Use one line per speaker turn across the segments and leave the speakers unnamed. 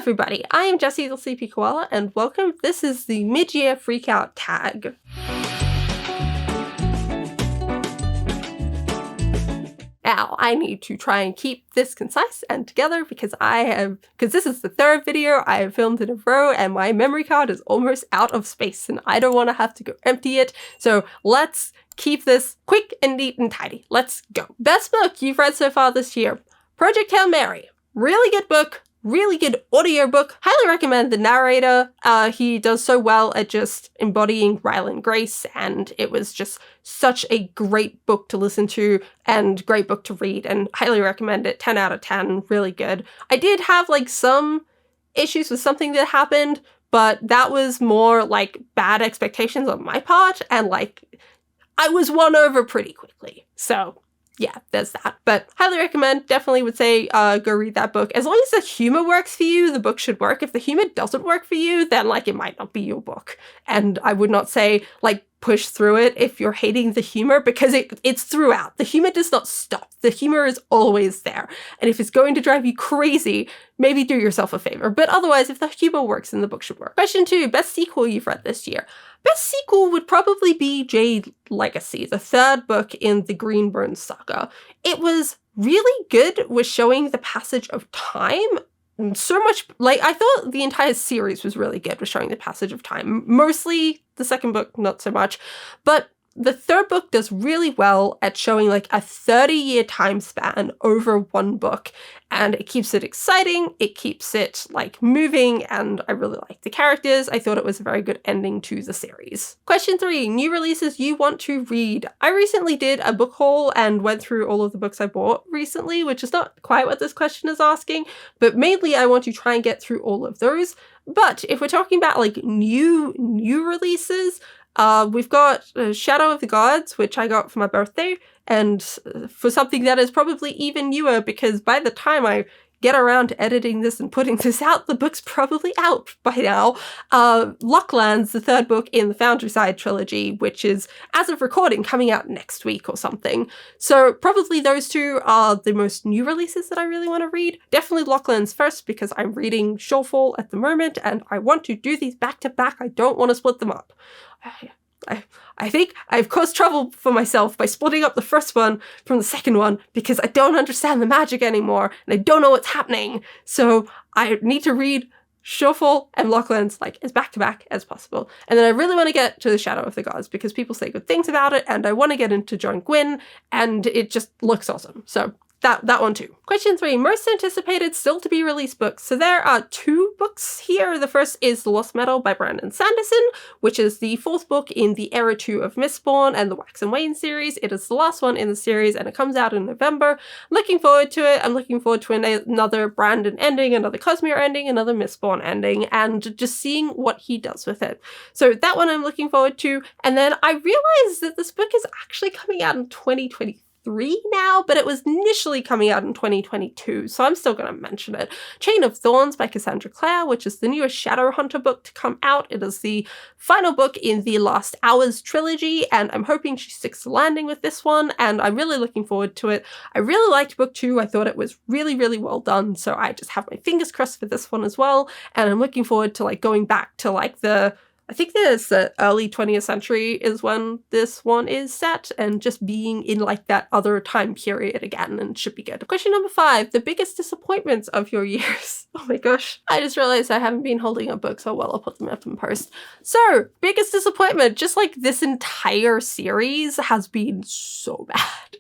everybody, I am Jessie the Sleepy Koala, and welcome. This is the Mid-Year Freakout Tag. Now, I need to try and keep this concise and together because this is the third video I have filmed in a row and my memory card is almost out of space and I don't want to have to go empty it. So let's keep this quick and neat and tidy. Let's go. Best book you've read so far this year. Project Hail Mary. Really good book. Really good audiobook. Highly recommend the narrator. He does so well at just embodying Ryland Grace, and it was just such a great book to listen to and great book to read, and highly recommend it. 10 out of 10. Really good. I did have some issues with something that happened, but that was more bad expectations on my part, and I was won over pretty quickly. So yeah, there's that. But highly recommend, definitely would say go read that book. As long as the humor works for you, the book should work. If the humor doesn't work for you, then it might not be your book. And I would not say push through it if you're hating the humor, because it's throughout. The humor does not stop. The humor is always there. And if it's going to drive you crazy, maybe do yourself a favor. But otherwise, if the humor works, then the book should work. Question 2, best sequel you've read this year. Best sequel would probably be Jade Legacy, the third book in the Greenburn saga. It was really good with showing the passage of time. So much, I thought the entire series was really good with showing the passage of time. Mostly the second book, not so much. But the third book does really well at showing a 30-year time span over one book. And it keeps it exciting, it keeps it moving, and I really like the characters. I thought it was a very good ending to the series. Question 3, new releases you want to read. I recently did a book haul and went through all of the books I bought recently, which is not quite what this question is asking, but mainly I want to try and get through all of those. But if we're talking about new releases, we've got Shadow of the Gods, which I got for my birthday, and for something that is probably even newer, because by the time I get around to editing this and putting this out, the book's probably out by now. Locklands, the third book in the Foundryside trilogy, which is, as of recording, coming out next week or something. So probably those two are the most new releases that I really want to read. Definitely Locklands first, because I'm reading Shorefall at the moment, and I want to do these back to back. I don't want to split them up. I think I've caused trouble for myself by splitting up the first one from the second one because I don't understand the magic anymore and I don't know what's happening. So I need to read Shorefall and Locklands as back-to-back as possible. And then I really want to get to the Shadow of the Gods because people say good things about it, and I want to get into John Gwynne, and it just looks awesome. So that one too. Question 3, most anticipated still to be released books. So there are 2 books here. The first is The Lost Metal by Brandon Sanderson, which is the 4th book in the Era 2 of Mistborn and the Wax and Wayne series. It is the last one in the series and it comes out in November. Looking forward to it. I'm looking forward to another Brandon ending, another Cosmere ending, another Mistborn ending, and just seeing what he does with it. So that one I'm looking forward to. And then I realized that this book is actually coming out in 2023 now, but it was initially coming out in 2022, so I'm still going to mention it. Chain of Thorns by Cassandra Clare, which is the newest Shadowhunter book to come out. It is the final book in the Last Hours trilogy, and I'm hoping she sticks the landing with this one, and I'm really looking forward to it. I really liked book 2. I thought it was really, really well done, so I just have my fingers crossed for this one as well, and I'm looking forward to going back to I think there's the early 20th century is when this one is set, and just being in that other time period again, and should be good. Question number 5, the biggest disappointments of your years. Oh my gosh. I just realized I haven't been holding up books. Oh well, I'll put them up in post. So, biggest disappointment, just this entire series has been so bad.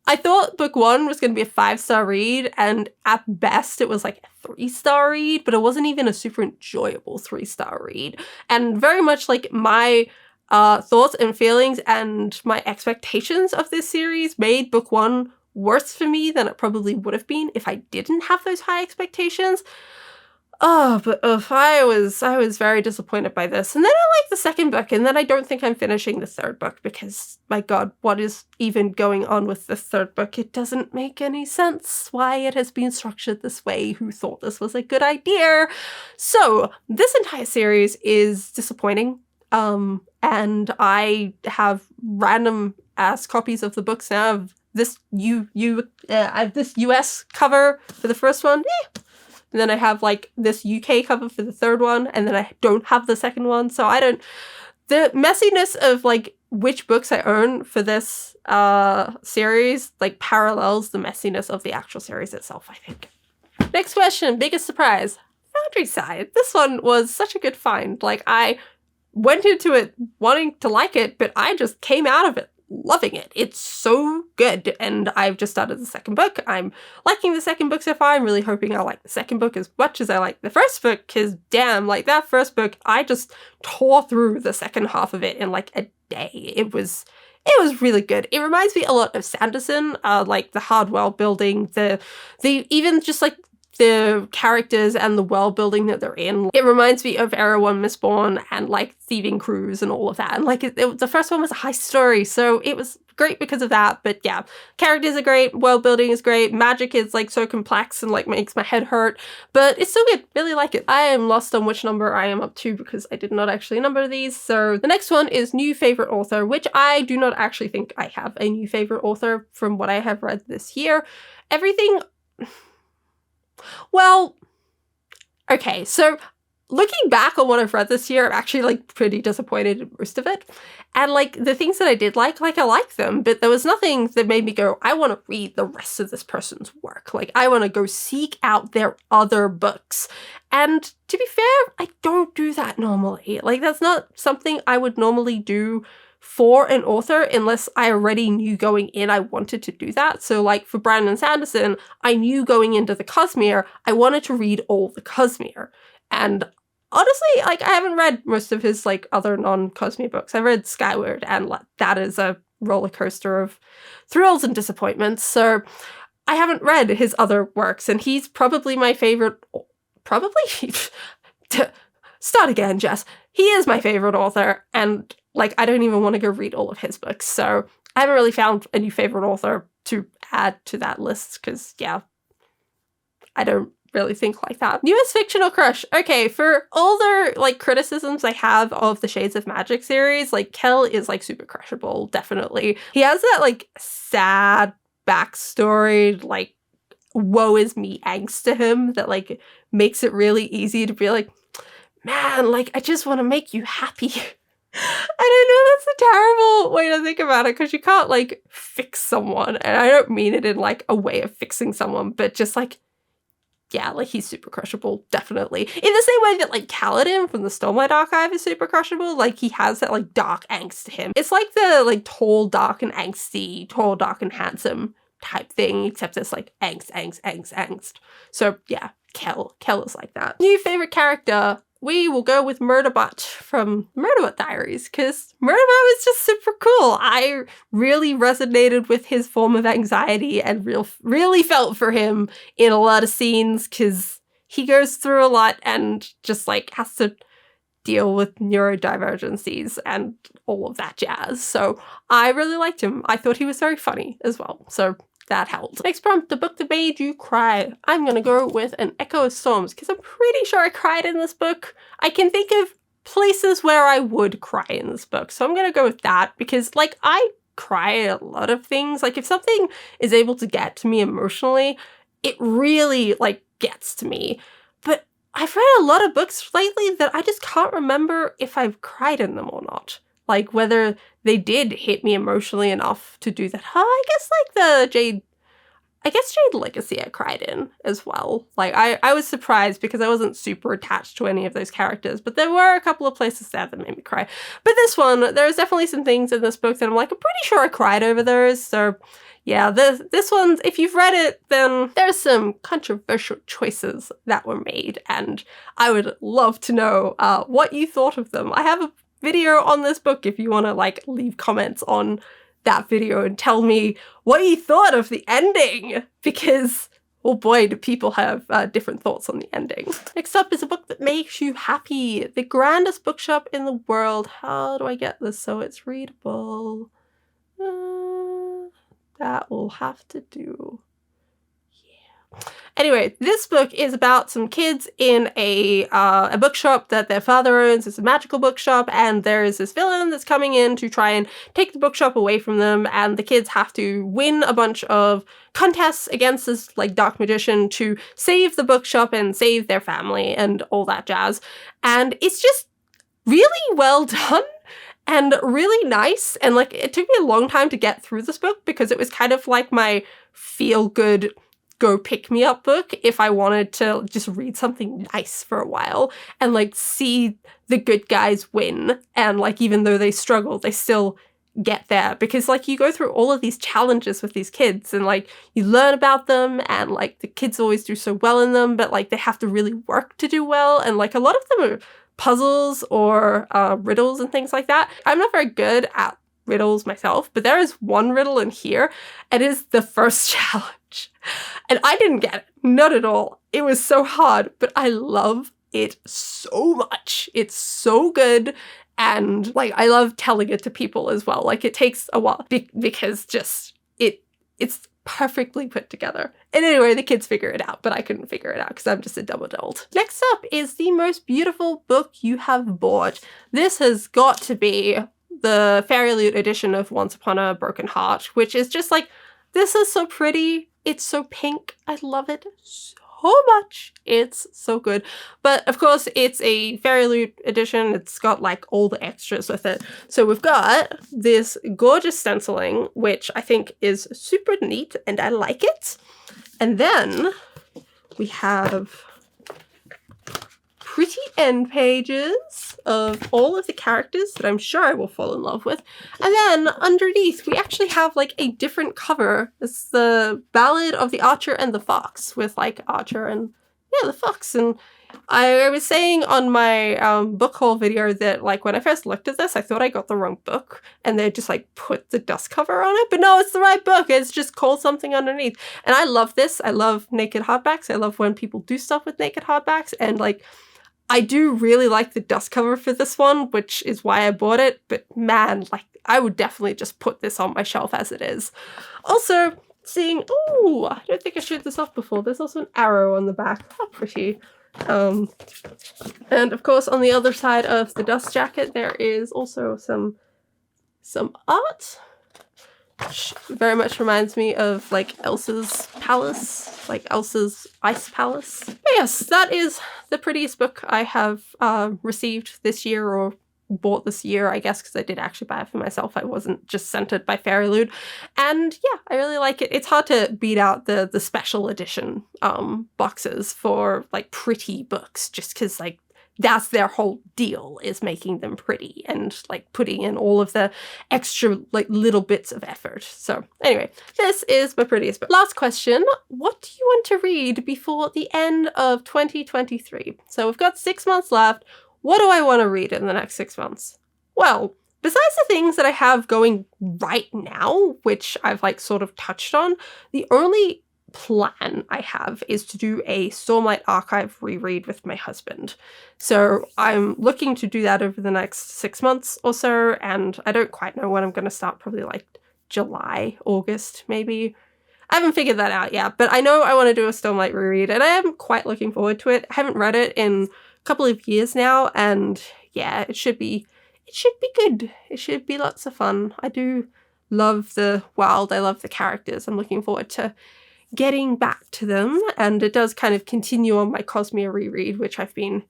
I thought book 1 was going to be a 5-star read, and at best it was a 3-star read, but it wasn't even a super enjoyable 3-star read. And very much my thoughts and feelings and my expectations of this series made book 1 worse for me than it probably would have been if I didn't have those high expectations. Oh, but I was very disappointed by this. And then I like the second book, and then I don't think I'm finishing the third book because, my god, what is even going on with the third book? It doesn't make any sense why it has been structured this way. Who thought this was a good idea? So, this entire series is disappointing. And I have random ass copies of the books now. Of this I have this US cover for the first one. and then I have like this UK cover for the third one, and then I don't have the second one, so I don't... The messiness of like which books I own for this series like parallels the messiness of the actual series itself, I think. Next question, biggest surprise. Foundry Side. This one was such a good find. Like, I went into it wanting to like it, but I just came out of it loving it. It's so good, and I've just started the second book. I'm liking the second book so far. I'm really hoping I like the second book as much as I like the first book, because damn, like that first book, I just tore through the second half of it in like a day. It was really good. It reminds me a lot of Sanderson, like the hard world building, the even just like the characters and the world building that they're in. It reminds me of Era 1 Mistborn and like Thieving Cruise and all of that. And like the first one was a heist story, so it was great because of that. But yeah, characters are great, world building is great, magic is like so complex and like makes my head hurt, but it's so good. Really like it. I am lost on which number I am up to because I did not actually number these. So the next one is new favorite author, which I do not actually think I have a new favorite author from what I have read this year. Everything... Well, okay, so looking back on what I've read this year, I'm actually like pretty disappointed in most of it. And like the things that I did like I like them, but there was nothing that made me go, I want to read the rest of this person's work. Like, I want to go seek out their other books. And to be fair, I don't do that normally. Like, that's not something I would normally do for an author unless I already knew going in I wanted to do that. So like for Brandon Sanderson, I knew going into the Cosmere, I wanted to read all the Cosmere. And honestly, like, I haven't read most of his like other non-Cosmere books. I read Skyward, and like, that is a roller coaster of thrills and disappointments. So I haven't read his other works, and he's probably my favorite, start again, Jess. He is my favorite author, and like, I don't even want to go read all of his books. So I haven't really found a new favorite author to add to that list because, yeah, I don't really think like that. Newest fictional crush. Okay, for all the like criticisms I have of the Shades of Magic series, like Kel is like super crushable, definitely. He has that like sad backstory, like woe is me angst to him that like makes it really easy to be like, man, like, I just want to make you happy. And I know that's a terrible way to think about it, because you can't like fix someone, and I don't mean it in like a way of fixing someone, but just like, yeah, like, he's super crushable, definitely. In the same way that like Kaladin from the Stormlight Archive is super crushable, like he has that like dark angst to him. It's like the like tall, dark and angsty, tall, dark and handsome type thing, except it's like angst. So yeah, Kel is like that. New favorite character. We will go with Murderbot from Murderbot Diaries, because Murderbot is just super cool. I really resonated with his form of anxiety and really felt for him in a lot of scenes, because he goes through a lot and just like has to deal with neurodivergencies and all of that jazz. So I really liked him. I thought he was very funny as well. So that helped. Next prompt, the book that made you cry. I'm gonna go with An Echo of Storms, because I'm pretty sure I cried in this book. I can think of places where I would cry in this book, so I'm gonna go with that, because like, I cry at a lot of things. Like, if something is able to get to me emotionally, it really like gets to me. But I've read a lot of books lately that I just can't remember if I've cried in them or not. Like, whether they did hit me emotionally enough to do that. I guess like Jade Legacy I cried in as well. Like, I was surprised because I wasn't super attached to any of those characters, but there were a couple of places there that made me cry. But this one, there's definitely some things in this book that I'm like, I'm pretty sure I cried over those. So yeah, this one, if you've read it, then there's some controversial choices that were made, and I would love to know what you thought of them. I have a video on this book if you want to like leave comments on that video and tell me what you thought of the ending, because oh boy, do people have different thoughts on the ending. Next up is a book that makes you happy. The grandest bookshop in the world. How do I get this so it's readable? That will have to do. Anyway, this book is about some kids in a bookshop that their father owns. It's a magical bookshop, and there is this villain that's coming in to try and take the bookshop away from them, and the kids have to win a bunch of contests against this like dark magician to save the bookshop and save their family and all that jazz. And it's just really well done and really nice. And like, it took me a long time to get through this book because it was kind of like my feel-good go pick me up book if I wanted to just read something nice for a while and like see the good guys win. And like, even though they struggle, they still get there, because like you go through all of these challenges with these kids and like you learn about them, and like the kids always do so well in them, but like they have to really work to do well. And like a lot of them are puzzles or riddles and things like that. I'm not very good at riddles myself, but there is one riddle in here, and it is the first challenge. And I didn't get it. Not at all. It was so hard, but I love it so much. It's so good. And like, I love telling it to people as well. Like, it takes a while because just it's perfectly put together. And anyway, the kids figure it out, but I couldn't figure it out because I'm just a dumb adult. Next up is the most beautiful book you have bought. This has got to be the Fairy Loot edition of Once Upon a Broken Heart, which is just like, this is so pretty. It's so pink. I love it so much. It's so good. But of course, it's a Fairy Loot edition. It's got like all the extras with it. So we've got this gorgeous stenciling, which I think is super neat and I like it. And then we have pretty end pages of all of the characters that I'm sure I will fall in love with. And then underneath, we actually have like a different cover. It's the Ballad of the Archer and the Fox, with like Archer and, yeah, the fox. And I was saying on my book haul video that like when I first looked at this, I thought I got the wrong book and they just like put the dust cover on it, but no, it's the right book. It's just called something underneath. And I love this. I love naked hardbacks. I love when people do stuff with naked hardbacks, and like, I do really like the dust cover for this one, which is why I bought it, but man, like, I would definitely just put this on my shelf as it is. Also, seeing, oh, I don't think I showed this off before, there's also an arrow on the back. How pretty. And of course, on the other side of the dust jacket, there is also some art, which very much reminds me of like Elsa's palace, like Elsa's ice palace. But yes, that is the prettiest book I have received this year, or bought this year, I guess, because I did actually buy it for myself. I wasn't just sent it by Fairy Loot. And yeah, I really like it. It's hard to beat out the special edition boxes for like pretty books, just because like that's their whole deal, is making them pretty and like putting in all of the extra like little bits of effort. So anyway, this is my prettiest book. Last question, what do you want to read before the end of 2023? So we've got 6 months left. What do I want to read in the next 6 months? Well, besides the things that I have going right now, which I've like sort of touched on, the only plan I have is to do a Stormlight Archive reread with my husband. So I'm looking to do that over the next 6 months or so, and I don't quite know when I'm going to start, probably like July, August, maybe. I haven't figured that out yet, but I know I want to do a Stormlight reread, and I am quite looking forward to it. I haven't read it in a couple of years now, and yeah, it should be good. It should be lots of fun. I do love the world. I love the characters. I'm looking forward to getting back to them, and it does kind of continue on my Cosmere reread, which I've been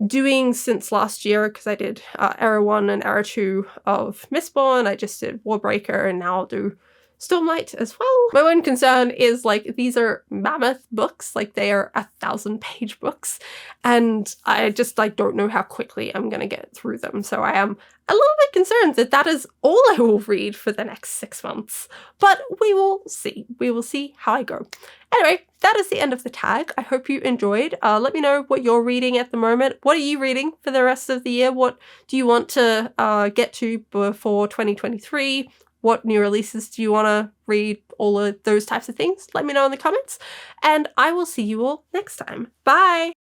doing since last year, because I did Era 1 and Era 2 of Mistborn. I just did Warbreaker, and now I'll do Stormlight as well. My one concern is like, these are mammoth books, like they are 1,000-page books, and I just like don't know how quickly I'm gonna get through them. So I am a little bit concerned that that is all I will read for the next 6 months, but we will see. We will see how I go. Anyway, that is the end of the tag. I hope you enjoyed. Let me know what you're reading at the moment. What are you reading for the rest of the year? What do you want to get to before 2023? What new releases do you want to read? All of those types of things. Let me know in the comments, and I will see you all next time. Bye!